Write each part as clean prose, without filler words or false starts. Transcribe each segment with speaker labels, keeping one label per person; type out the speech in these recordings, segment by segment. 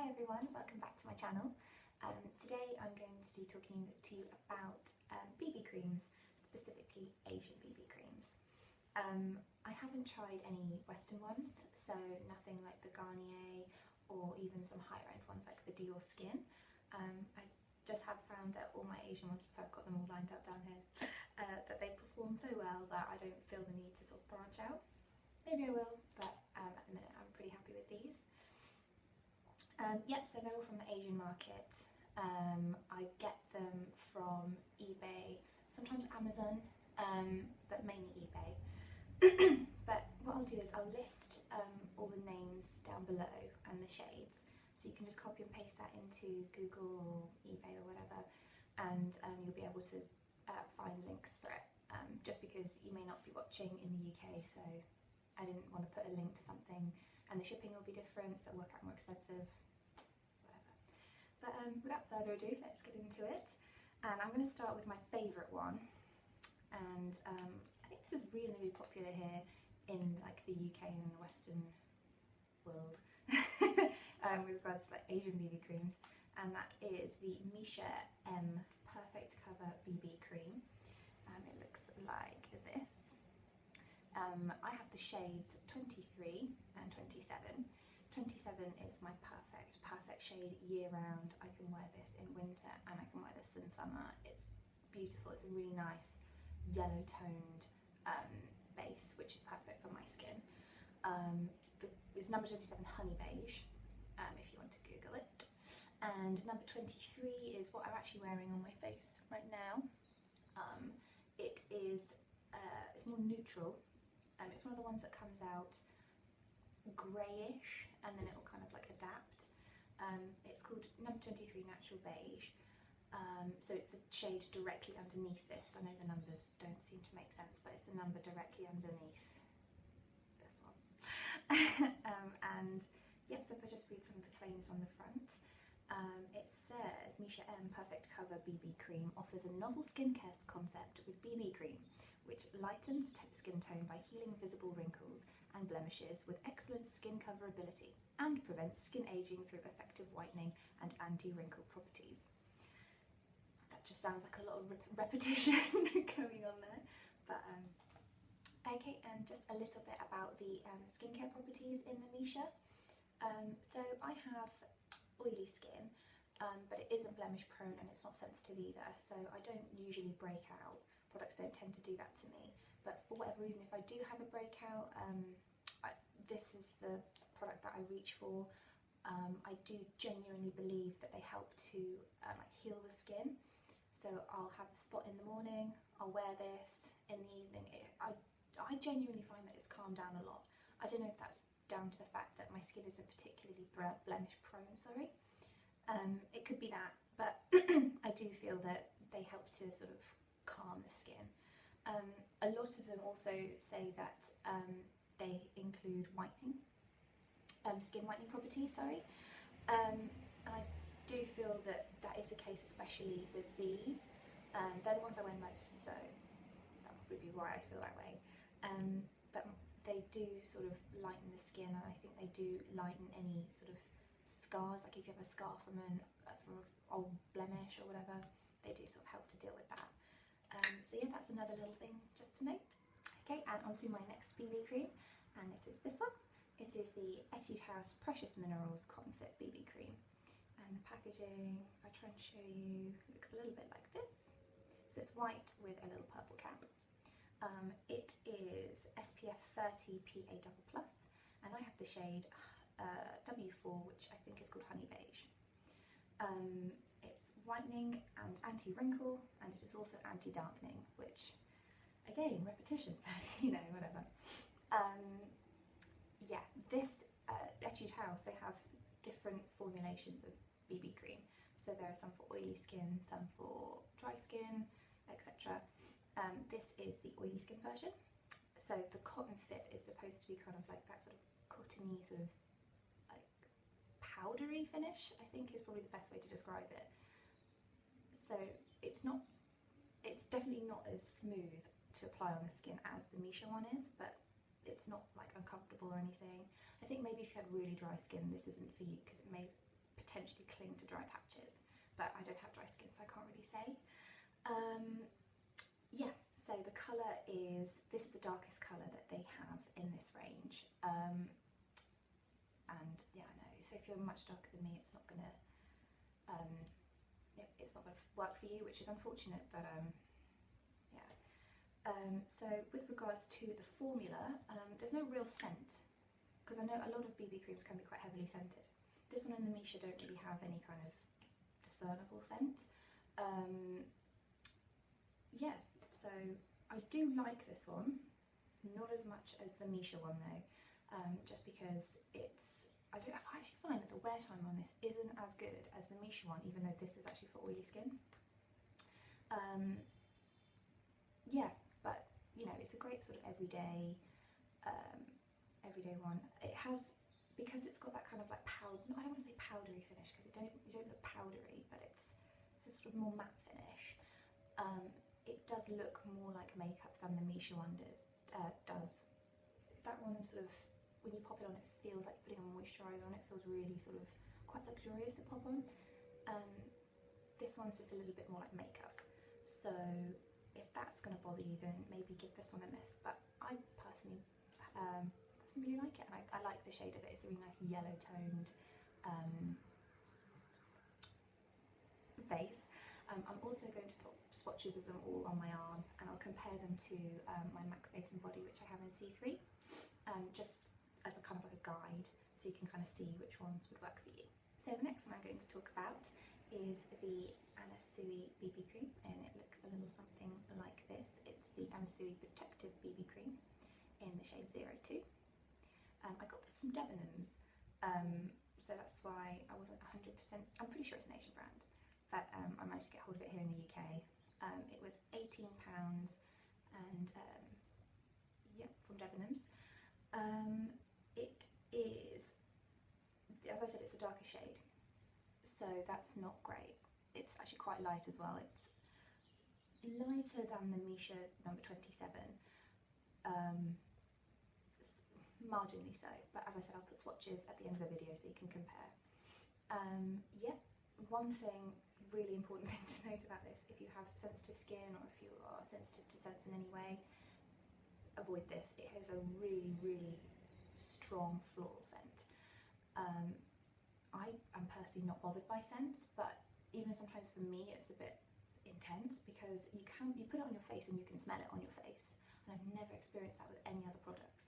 Speaker 1: Hi everyone, welcome back to my channel. Today I'm going to be talking to you about BB creams, specifically Asian BB creams. I haven't tried any Western ones, so nothing like the Garnier or even some higher end ones like the Dior Skin. I just have found that all my Asian ones, so I've got them all lined up down here, that they perform so well that I don't feel the need to sort of branch out. Maybe I will, but at the minute I'm pretty happy with these. So they're all from the Asian market. I get them from eBay, sometimes Amazon, but mainly eBay. But what I'll do is I'll list all the names down below and the shades, so you can just copy and paste that into Google or eBay or whatever, and you'll be able to find links for it, just because you may not be watching in the UK, so I didn't want to put a link to something and the shipping will be different, so it'll work out more expensive. But without further ado, let's get into it. And I'm going to start with my favourite one, and I think this is reasonably popular here in like the UK and the Western world with regards to like Asian BB creams, and that is the Missha Perfect Cover BB Cream. It looks like this. I have the shades 23 and 27. 27 is my perfect shade year round. I can wear this in winter and I can wear this in summer. It's beautiful. It's a really nice yellow toned base, which is perfect for my skin. It's number 27 Honey Beige, if you want to Google it. And number 23 is what I'm actually wearing on my face right now. It's more neutral. It's one of the ones that comes out greyish and then it will kind of like adapt. It's called number 23 Natural Beige. So it's the shade directly underneath this. I know the numbers don't seem to make sense, but it's the number directly underneath this one. And yep, so if I just read some of the claims on the front, it says Missha Perfect Cover BB Cream offers a novel skincare concept with BB cream, which lightens skin tone by healing visible wrinkles and blemishes with excellent skin cover ability and prevents skin aging through effective whitening and anti-wrinkle properties. That just sounds like a lot of repetition going on there, but okay, and just a little bit about the skincare properties in the Missha. So I have oily skin, but it isn't blemish prone and it's not sensitive either, so I don't usually break out. Products don't tend to do that to me, but for whatever reason, if I do have a breakout, this is the product that I reach for. I do genuinely believe that they help to like heal the skin. So I'll have a spot in the morning, I'll wear this in the evening. I genuinely find that it's calmed down a lot. I don't know if that's down to the fact that my skin isn't particularly blemish prone, sorry. It could be that, but I do feel that they help to sort of calm the skin. A lot of them also say that they include whitening, skin whitening properties, sorry. And I do feel that that is the case, especially with these. They're the ones I wear most, so that'll probably be why I feel that way. But they do sort of lighten the skin, and I think they do lighten any sort of scars, like if you have a scar from an old blemish or whatever, they do sort of help to deal with that. So yeah, that's another little thing just to note. Okay, and onto my next BB cream, and it is this one. It is the Etude House Precious Minerals Cotton Fit BB Cream. And the packaging, if I try and show you, looks a little bit like this. So it's white with a little purple cap. It is SPF 30 PA++, and I have the shade W4, which I think is called Honey Beige. It's whitening and anti-wrinkle, and it is also anti-darkening, which, again, repetition, but you know, whatever. Yeah, this Etude House, they have different formulations of BB cream. So there are some for oily skin, some for dry skin, etc. This is the oily skin version. So the cotton fit is supposed to be kind of like that sort of cottony, sort of like powdery finish, I think is probably the best way to describe it. So it's definitely not as smooth to apply on the skin as the Missha one is, but it's not like uncomfortable or anything. I think maybe if you had really dry skin, this isn't for you because it may potentially cling to dry patches, but I don't have dry skin, so I can't really say. Yeah, so the colour this is the darkest colour that they have in this range, and yeah, I know, so if you're much darker than me, it's not gonna work for you, which is unfortunate, but yeah. So with regards to the formula, there's no real scent, because I know a lot of BB creams can be quite heavily scented. This one and the Missha don't really have any kind of discernible scent. Yeah, so I do like this one, not as much as the Missha one though, just because I actually find that the wear time on this isn't as good as the Missha one, even though this is actually for oily skin. Yeah, but you know, it's a great sort of everyday one. It has, because it's got that kind of like powder, I don't want to say powdery finish, because you don't look powdery, but it's a sort of more matte finish. It does look more like makeup than the Missha one does. That one sort of, when you pop it on, it feels like you're putting a moisturiser on. It feels really sort of quite luxurious to pop on. This one's just a little bit more like makeup. So if that's going to bother you, then maybe give this one a miss. But I personally really like it, and I like the shade of it. It's a really nice yellow toned base. I'm also going to put swatches of them all on my arm, and I'll compare them to my MAC Face and Body, which I have in C3, just as a kind of like a guide, so you can kind of see which ones would work for you. So the next one I'm going to talk about is the Nursery BB Cream, and it looks a little something like this. It's the Nursery Protective BB Cream in the shade 02. I got this from Debenhams, so that's why I wasn't 100%, I'm pretty sure it's an Asian brand, but I managed to get hold of it here in the UK. It was £18, and yeah, from Debenhams. It is, as I said, it's the darker shade, so that's not great. It's actually quite light as well. It's lighter than the Missha number 27, marginally so, but as I said, I'll put swatches at the end of the video so you can compare. Yeah, one thing, really important thing to note about this, if you have sensitive skin or if you are sensitive to scents in any way, avoid this. It has a really, really strong floral scent. I am personally not bothered by scents, but even sometimes for me it's a bit intense, because you put it on your face and you can smell it on your face, and I've never experienced that with any other products.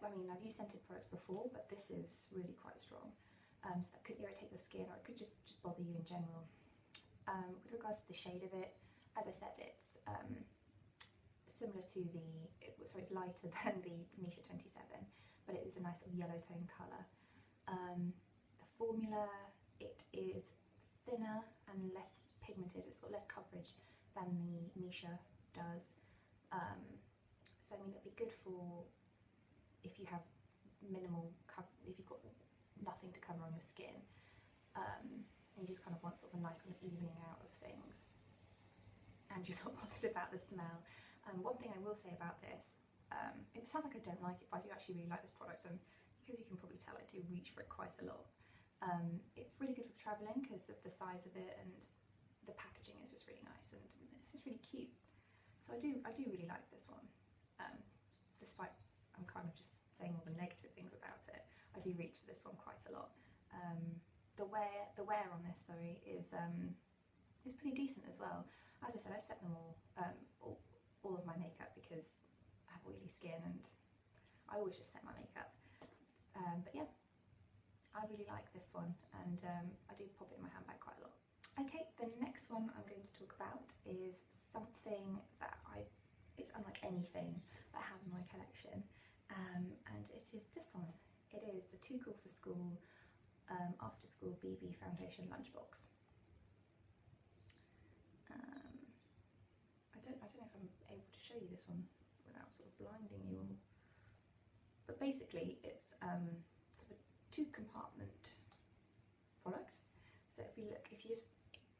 Speaker 1: I mean, I've used scented products before, but this is really quite strong, so that could irritate your skin, or it could just bother you in general. With regards to the shade of it, as I said, it's similar to it's lighter than the Missha 27, but it is a nice sort of yellow tone colour. The formula, it is thinner and less pigmented. It's got less coverage than the Missha does. So I mean, it'd be good for if you have minimal if you've got nothing to cover on your skin, and you just kind of want sort of a nice kind of evening out of things, and you're not bothered about the smell. One thing I will say about this, it sounds like I don't like it, but I do actually really like this product, and because you can probably tell, I do reach for it quite a lot. It's really good for travelling because of the size of it, and the packaging is just really nice, and it's just really cute. So I do really like this one, despite I'm kind of just saying all the negative things about it. I do reach for this one quite a lot. The wear on this, sorry, is pretty decent as well. As I said, I set them all of my makeup because I have oily skin, and I always just set my makeup. But yeah, I really like this one, and I do pop it in my handbag quite a lot. Okay, the next one I'm going to talk about is something that it's unlike anything that I have in my collection, and it is this one. It is the Too Cool for School After School BB Foundation Lunchbox. I don't know if I'm able to show you this one without sort of blinding you all, but basically it's sort of a 2-compartment product. So if you just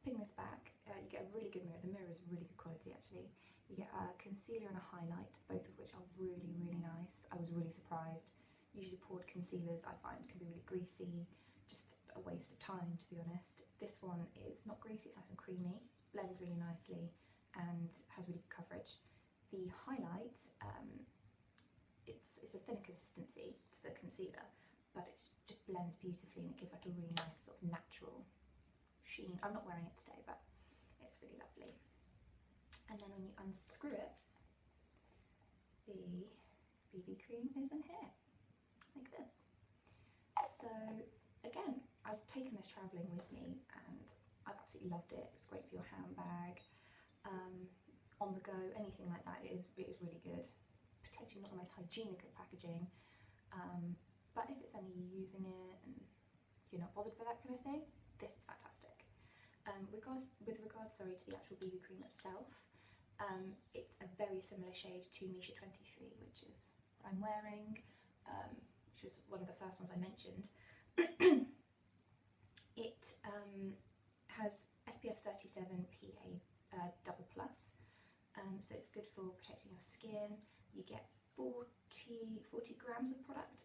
Speaker 1: ping this back, you get a really good mirror. The mirror is really good quality actually. You get a concealer and a highlight, both of which are really, really nice. I was really surprised. Usually poured concealers I find can be really greasy. Just a waste of time, to be honest. This one is not greasy, it's nice and creamy, blends really nicely and has really good coverage. The highlight, it's a thinner consistency to the concealer, but it just blends beautifully and it gives like a really nice sort of natural sheen. I'm not wearing it today, but it's really lovely. And then when you unscrew it, the BB cream is in here, like this. So again, I've taken this travelling with me and I've absolutely loved it. It's great for your handbag, on the go, anything like that. It is really good. Potentially not the most hygienic of packaging, but if it's only you using it and you're not bothered by that kind of thing, this is fantastic. With regards to the actual BB cream itself, it's a very similar shade to Missha 23, which is what I'm wearing, which was one of the first ones I mentioned. It has SPF 37 PA++, so it's good for protecting your skin. You get 40 grams of product.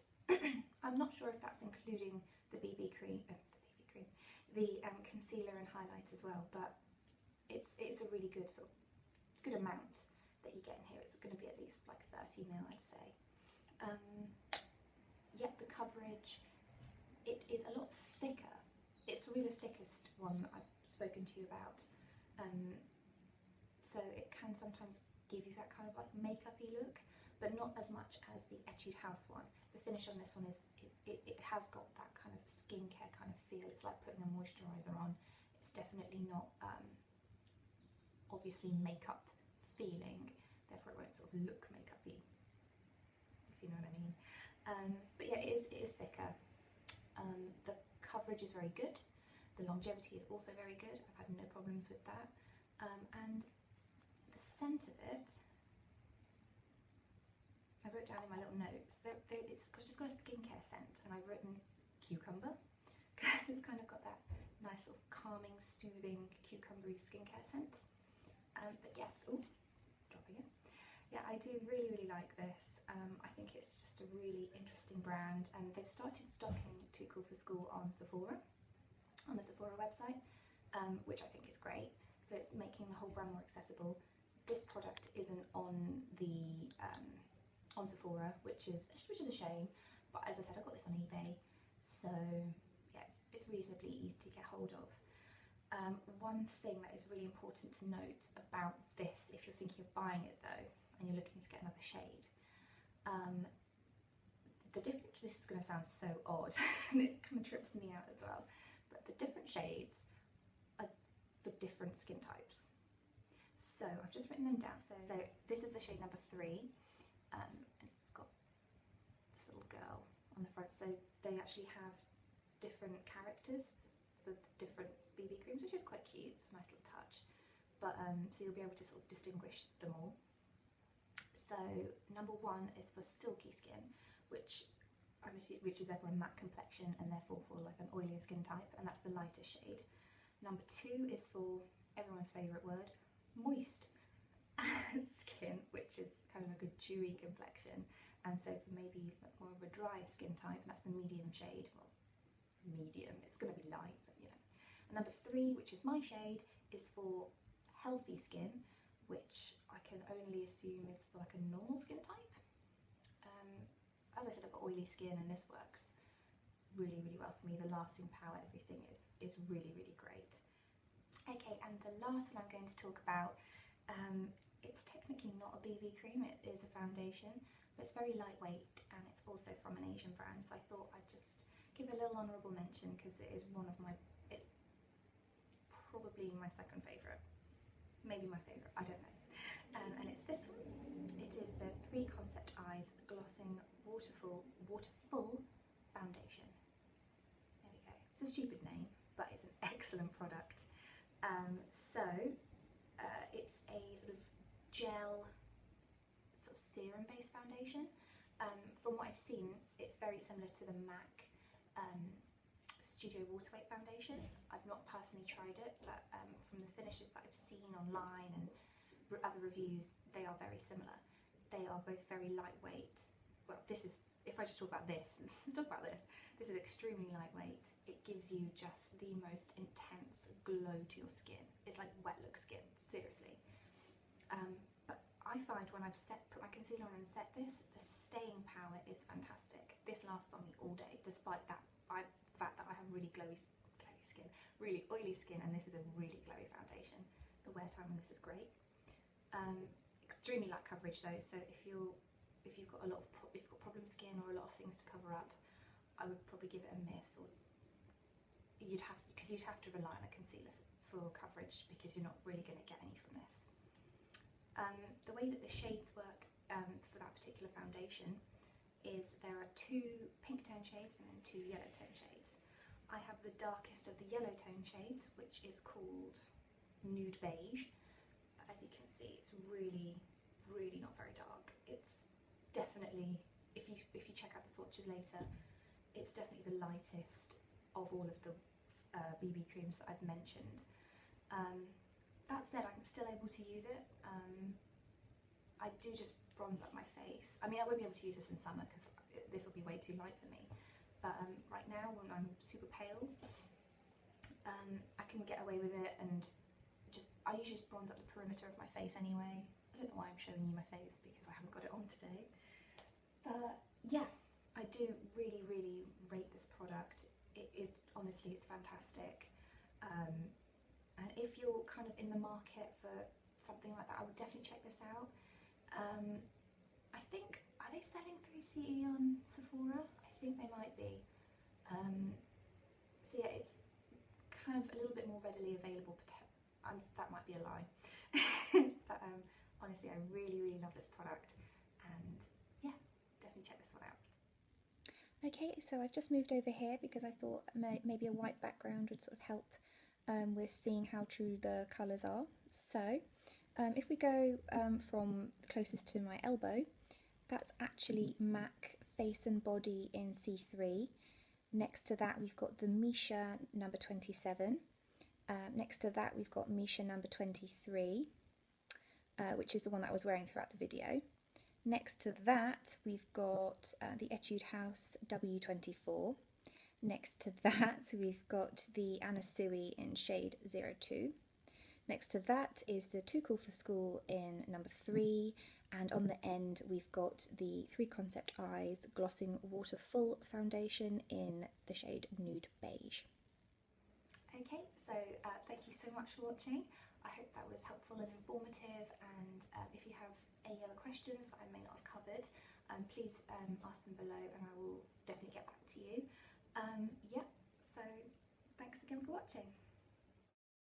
Speaker 1: I'm not sure if that's including the BB cream, the concealer and highlight as well, but it's a really good good amount that you get in here. It's going to be at least like 30 ml, I'd say. Yep, the coverage, it is a lot thicker. It's probably the thickest one that I've spoken to you about. So it can sometimes give you that kind of like makeup-y look, but not as much as the Etude House one. The finish on this one is, it has got that kind of skincare kind of feel. It's like putting a moisturiser on. It's definitely not obviously makeup feeling, therefore it won't sort of look makeup-y, if you know what I mean. But yeah, it is thicker. The coverage is very good. The longevity is also very good. I've had no problems with that. And the scent of it, I wrote down in my little notes, it's just got a skincare scent, and I've written cucumber, because it's kind of got that nice sort of calming, soothing, cucumbery skincare scent. But yes, oh, dropping it. Yeah, I do really like this. I think it's just a really interesting brand, and they've started stocking Too Cool for School on Sephora, on the Sephora website, which I think is great. So it's making the whole brand more accessible. This product isn't on the on Sephora, which is a shame. But as I said, I got this on eBay, so yeah, it's reasonably easy to get hold of. One thing that is really important to note about this, if you're thinking of buying it though, and you're looking to get another shade, this is going to sound so odd, and it kind of trips me out as well, but the different shades are for different skin types. So I've just written them down. So this is the shade number 3, and it's got this little girl on the front. So they actually have different characters for the different BB creams, which is quite cute. It's a nice little touch. But so you'll be able to sort of distinguish them all. So number 1 is for silky skin, which is ever a matte complexion and therefore for like an oilier skin type, and that's the lightest shade. Number 2 is for everyone's favourite word, moist skin, which is kind of a good dewy complexion, and so for maybe more of a dry skin type, that's the medium shade. Well, medium, it's going to be light, but you know. And number 3, which is my shade, is for healthy skin, which I can only assume is for like a normal skin type. As I said, I've got oily skin, and this works really well for me. The lasting power, everything is really great. Okay, and the last one I'm going to talk about, it's technically not a BB cream, it is a foundation, but it's very lightweight, and it's also from an Asian brand, so I thought I'd just give a little honourable mention, because it is it's probably my second favourite, maybe my favourite, I don't know. And it's this one. It is the 3 Concept Eyes Glossing Waterful Foundation. There we go. It's a stupid name, but it's an excellent product. It's a sort of gel, sort of serum-based foundation. From what I've seen, it's very similar to the MAC Studio Waterweight foundation. I've not personally tried it, but from the finishes that I've seen online and other reviews, they are very similar. They are both very lightweight. Well, this is if I just talk about this, this is extremely lightweight. It gives you just the most intense glow to your skin. It's like wet look skin, seriously. But I find when I've put my concealer on and set this, the staying power is fantastic. This lasts on me all day, despite that fact that I have really glowy skin, really oily skin, and this is a really glowy foundation. The wear time on this is great. Extremely light coverage though, so if you've got problem skin or a lot of things to cover up, I would probably give it a miss, or you'd have to rely on a concealer for coverage, because you're not really going to get any from this. The way that the shades work for that particular foundation is there are 2 pink tone shades and then 2 yellow tone shades. I have the darkest of the yellow tone shades, which is called Nude Beige. As you can see, it's really, really not very dark. It's definitely, if you check out the swatches later, it's definitely the lightest of all of the BB creams that I've mentioned. That said, I'm still able to use it. I do just bronze up my face. I mean, I won't be able to use this in summer because this will be way too light for me. But right now, when I'm super pale, I can get away with it, and I usually just bronze up the perimeter of my face anyway. I don't know why I'm showing you my face, because I haven't got it on today. But yeah, I do really, really rate this product. It is, honestly, it's fantastic. And if you're kind of in the market for something like that, I would definitely check this out. I think, are they selling through CE on Sephora? I think they might be. So yeah, it's kind of a little bit more readily available. That might be a lie. But honestly, I really, really love this product, and yeah, definitely check this one out. Okay, so I've just moved over here because I thought maybe a white background would sort of help with seeing how true the colours are. So if we go from closest to my elbow, that's actually MAC Face and Body in C3. Next to that we've got the Missha number 27. Next to that we've got Missha number 23, which is the one that I was wearing throughout the video. Next to that we've got the Etude House W24. Next to that we've got the Anna Sui in shade 02. Next to that is the Too Cool for School in number 3, and on the end we've got the 3 Concept Eyes Glossing Waterful foundation in the shade Nude Beige. Okay, so thank you so much for watching. I hope that was helpful and informative, and if you have any other questions that I may not have covered, please ask them below and I will definitely get back to you. Yeah, so thanks again for watching.